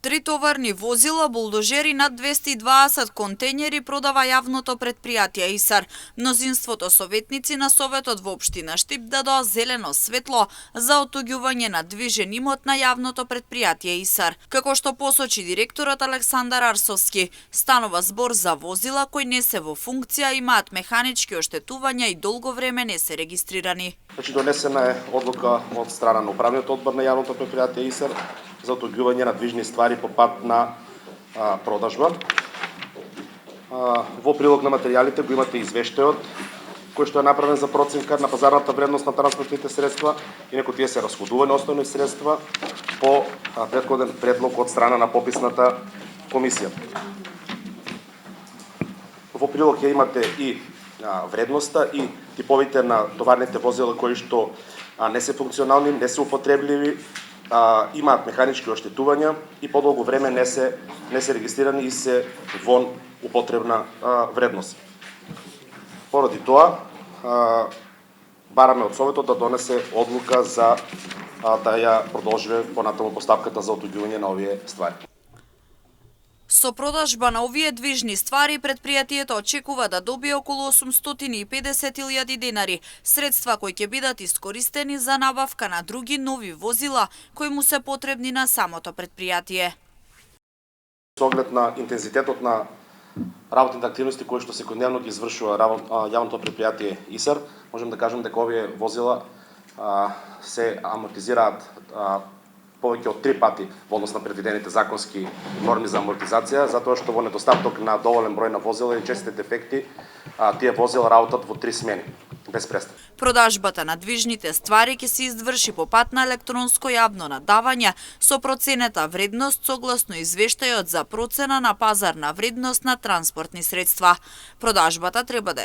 3 товарни возила, булдожери над 220 контејнери продава јавното предпријатие ИСАР. Мнозинството советници на Советот во општина Штип дадоа зелено светло за отуѓување на движен имот на јавното предпријатие ИСАР. Како што посочи директорот Александар Арсовски, станува збор за возила кои не се во функција, имаат механички оштетувања и долго време не се регистрирани. Донесена е одлука од страна на управниот одбор на јавното предпријатие ИСАР за отуѓување на движни ствари по пат на продажба. Во прилог на материјалите го имате извештајот кој што е направен за проценка на пазарната вредност на транспортните средства и некои тие се расходувани основни средства по претходен предлог од страна на пописната комисија. Во прилог ја имате и вредноста и типовите на товарните возила кои што не се функционални, не се употребливи, имаат механички оштетувања и подолго време не се регистрирани и се вон употребна вредност. Поради тоа, бараме од Советот да донесе одлука за да ја продолжиме понатаму постапката за отуѓување на овие ствари. Со продажба на овие движни ствари, предпријатието очекува да добие околу 850.000 денари, средства кои ќе бидат искористени за набавка на други нови возила кои му се потребни на самото предпријатие. Со оглед на интензитетот на работните активности кои што секојдневно ги извршува јавното предпријатие ИСАР, можем да кажем дека овие возила се амортизираат повеќе од 3 пати во однос на предвидените законски норми за амортизација, затоа што во недостаток на доволен број на возила и честите дефекти, тие возила работат во 3 смени, без престан. Продажбата на движните ствари ќе се изврши по пат на електронско јавно надавање со проценета вредност согласно извештајот за процена на пазарна вредност на транспортни средства. Продажбата треба да